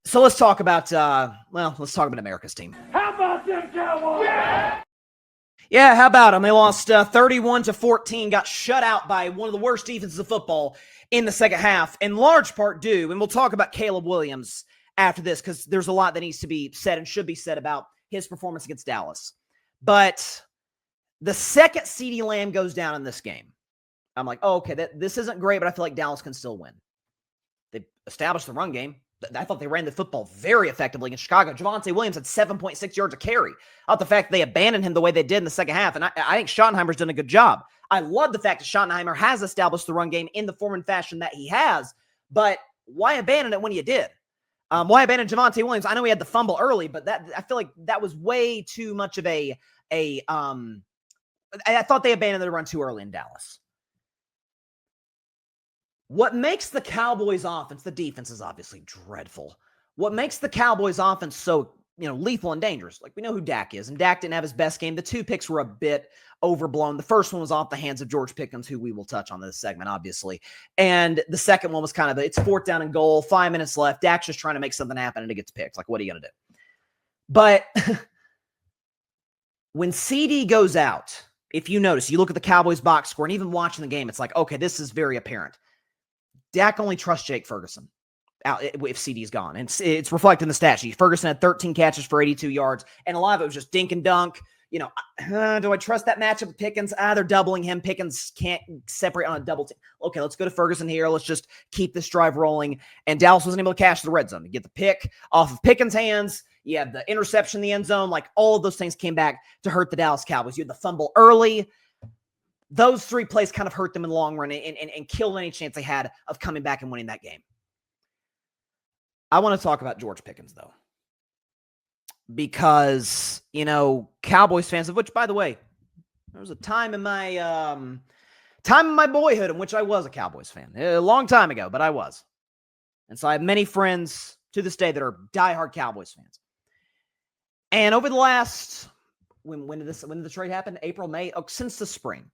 So let's talk about, let's talk about America's team. How about them Cowboys? Yeah, how about them? They lost 31-14, got shut out by one of the worst defenses of football in the second half, in large part due, and we'll talk about Caleb Williams after this because there's a lot that needs to be said and should be said about his performance against Dallas. But the second CeeDee Lamb goes down in this game, I'm like, oh, okay, this isn't great, but I feel like Dallas can still win. They established the run game. I thought they ran the football very effectively in Chicago. Javonte Williams had 7.6 yards a carry. I thought the fact that they abandoned him the way they did in the second half, and I think Schottenheimer's done a good job. I love the fact that Schottenheimer has established the run game in the form and fashion that he has, but why abandon it when you did? Why abandon Javonte Williams? I know he had the fumble early, but I feel like that was way too much of I thought they abandoned the run too early in Dallas. What makes the Cowboys offense, the defense is obviously dreadful. What makes the Cowboys offense so, lethal and dangerous? Like, we know who Dak is, and Dak didn't have his best game. The two picks were a bit overblown. The first one was off the hands of George Pickens, who we will touch on in this segment, obviously. And the second one was kind of, it's 4th down and goal, 5 minutes left. Dak's just trying to make something happen, and it gets picked. Like, what are you going to do? But when CD goes out, if you notice, you look at the Cowboys box score, and even watching the game, it's like, okay, this is very apparent. Dak only trusts Jake Ferguson out if CD's gone. And it's reflected in the stat sheet. Ferguson had 13 catches for 82 yards, and a lot of it was just dink and dunk. Do I trust that matchup with Pickens? They're doubling him. Pickens can't separate on a double team. Okay, let's go to Ferguson here. Let's just keep this drive rolling. And Dallas wasn't able to cash the red zone. You get the pick off of Pickens' hands. You have the interception in the end zone. Like, all of those things came back to hurt the Dallas Cowboys. You had the fumble early. Those 3 plays kind of hurt them in the long run and killed any chance they had of coming back and winning that game. I want to talk about George Pickens, though, because, Cowboys fans, of which, by the way, there was a time in my boyhood in which I was a Cowboys fan. A long time ago, but I was. And so I have many friends to this day that are diehard Cowboys fans. And over the last, when did the trade happen? April, May? Oh, since the spring.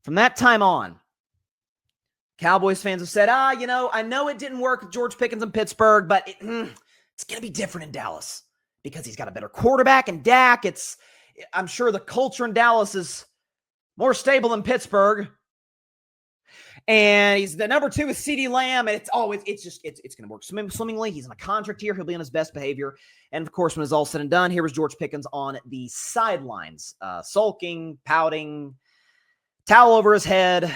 From that time on, Cowboys fans have said, I know it didn't work with George Pickens in Pittsburgh, but it's going to be different in Dallas because he's got a better quarterback and Dak. I'm sure the culture in Dallas is more stable than Pittsburgh. And he's the number 2 with CeeDee Lamb, and it's going to work swimmingly. He's in a contract here. He'll be on his best behavior. And, of course, when it's all said and done, here was George Pickens on the sidelines, sulking, pouting, towel over his head,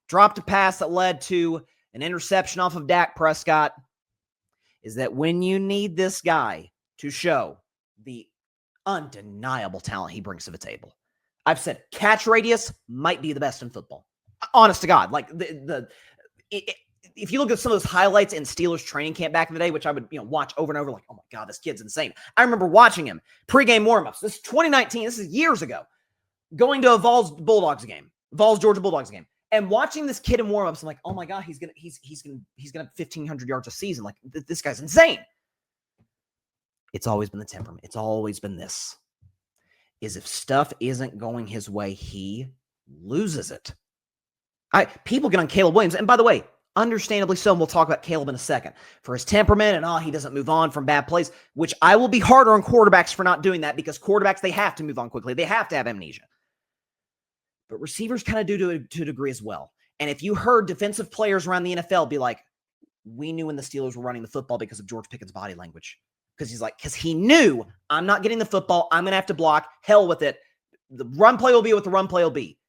dropped a pass that led to an interception off of Dak Prescott. Is that when you need this guy to show the undeniable talent he brings to the table? I've said catch radius might be the best in football. Honest to God. Like, if you look at some of those highlights in Steelers training camp back in the day, which I would watch over and over, like, oh my God, this kid's insane. I remember watching him pregame warmups. This is 2019. This is years ago. Going to a Vols Georgia Bulldogs game, and watching this kid in warmups, I'm like, oh my God, he's gonna have 1,500 yards a season. Like, this guy's insane. It's always been the temperament. It's always been this. Is if stuff isn't going his way, he loses it. People get on Caleb Williams, and by the way, understandably so, and we'll talk about Caleb in a second, for his temperament and he doesn't move on from bad plays, which I will be harder on quarterbacks for not doing that, because quarterbacks, they have to move on quickly. They have to have amnesia. But receivers kind of do to a degree as well. And if you heard defensive players around the NFL be like, we knew when the Steelers were running the football because of George Pickens' body language. Because he knew, I'm not getting the football. I'm going to have to block. Hell with it. The run play will be what the run play will be.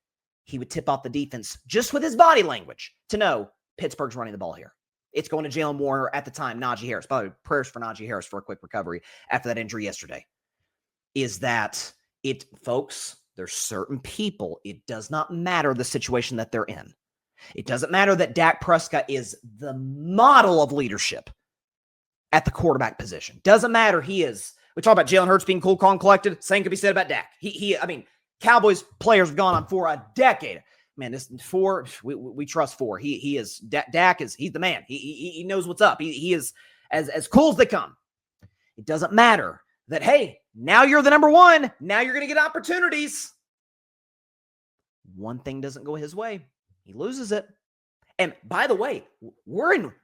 He would tip off the defense just with his body language to know Pittsburgh's running the ball here. It's going to Jalen Warner at the time, Najee Harris. By the way, prayers for Najee Harris for a quick recovery after that injury yesterday. Is that folks, there's certain people, it does not matter the situation that they're in. It doesn't matter that Dak Prescott is the model of leadership at the quarterback position. Doesn't matter. We talk about Jalen Hurts being cool, calm, collected. Same could be said about Dak. Cowboys players have gone on for a decade. Man, this we trust four. Dak is the man. He knows what's up. He is as cool as they come. It doesn't matter that, hey, now you're the number one. Now you're going to get opportunities. One thing doesn't go his way. He loses it. And by the way,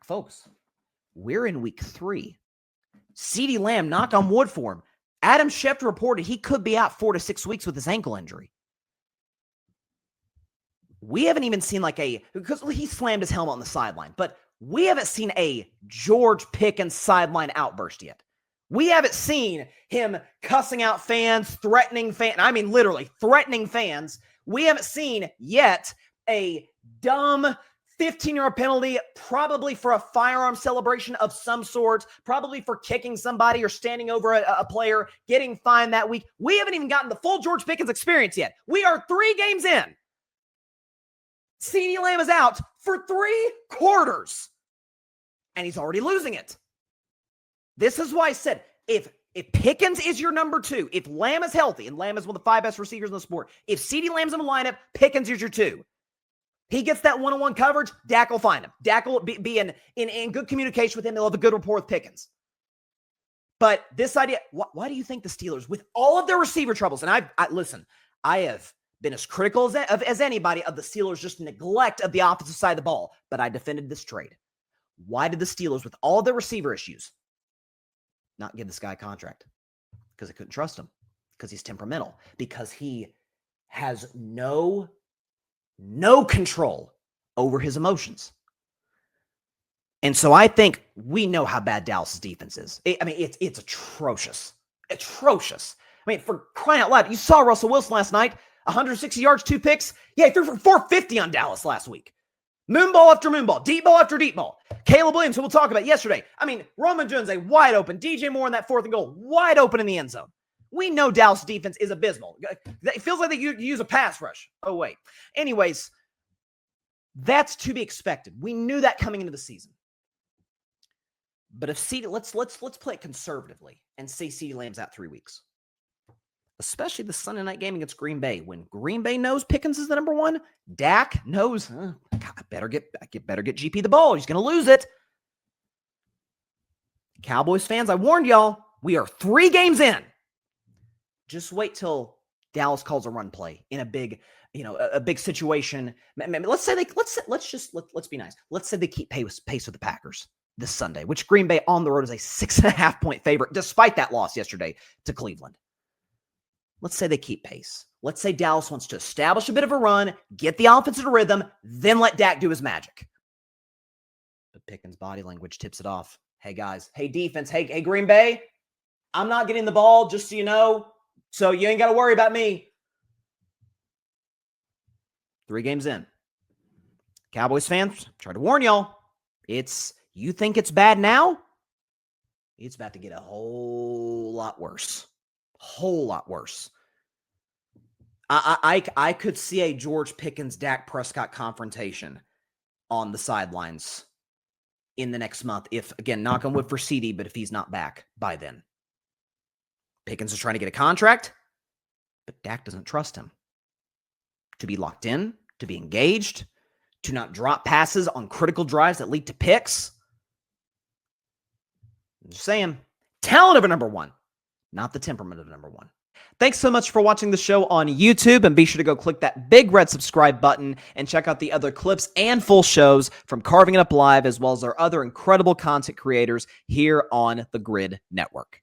folks, We're in week 3. CeeDee Lamb, knock on wood for him. Adam Schefter reported he could be out 4 to 6 weeks with his ankle injury. We haven't even seen because he slammed his helmet on the sideline, but we haven't seen a George Pickens sideline outburst yet. We haven't seen him cussing out fans, threatening fans. I mean, literally threatening fans. We haven't seen yet a dumb 15-yard penalty, probably for a firearm celebration of some sort, probably for kicking somebody or standing over a player, getting fined that week. We haven't even gotten the full George Pickens experience yet. We are 3 games in. CeeDee Lamb is out for 3 quarters, and he's already losing it. This is why I said, if Pickens is your number 2, if Lamb is healthy, and Lamb is one of the 5 best receivers in the sport, if CeeDee Lamb's in the lineup, Pickens is your 2. He gets that one-on-one coverage, Dak will find him. Dak will be in good communication with him. They'll have a good rapport with Pickens. But this idea, why do you think the Steelers, with all of their receiver troubles, and I have been as critical as anybody of the Steelers' just neglect of the offensive side of the ball, but I defended this trade. Why did the Steelers, with all their receiver issues, not give this guy a contract? Because they couldn't trust him. Because he's temperamental. Because he has no control over his emotions. And so I think we know how bad Dallas' defense is. It's atrocious. Atrocious. I mean, for crying out loud, you saw Russell Wilson last night, 160 yards, 2 picks. Yeah, he threw for 450 on Dallas last week. Moon ball after moon ball, deep ball after deep ball. Caleb Williams, who we'll talk about yesterday. I mean, Roman Jones, a wide open. DJ Moore in that 4th and goal, wide open in the end zone. We know Dallas' defense is abysmal. It feels like they use a pass rush. Oh, wait. Anyways, that's to be expected. We knew that coming into the season. But if let's play it conservatively and say CeeDee Lamb's out 3 weeks. Especially the Sunday night game against Green Bay. When Green Bay knows Pickens is the number 1, Dak knows, God, I better get GP the ball. He's going to lose it. Cowboys fans, I warned y'all, we are 3 games in. Just wait till Dallas calls a run play in a big situation. Let's be nice. Let's say they keep pace with the Packers this Sunday, which Green Bay on the road is a 6.5-point favorite, despite that loss yesterday to Cleveland. Let's say they keep pace. Let's say Dallas wants to establish a bit of a run, get the offense in a rhythm, then let Dak do his magic. But Pickens' body language tips it off. Hey, guys. Hey, defense. Hey, Green Bay. I'm not getting the ball, just so you know. So you ain't got to worry about me. 3 games in. Cowboys fans, try to warn y'all. You think it's bad now? It's about to get a whole lot worse. Whole lot worse. I could see a George Pickens, Dak Prescott confrontation on the sidelines in the next month. If, again, knock on wood for CeeDee, but if he's not back by then. Pickens is trying to get a contract, but Dak doesn't trust him to be locked in, to be engaged, to not drop passes on critical drives that lead to picks. I'm just saying, talent of a number 1. Not the temperament of number 1. Thanks so much for watching the show on YouTube, and be sure to go click that big red subscribe button and check out the other clips and full shows from Carving It Up Live, as well as our other incredible content creators here on the Grid Network.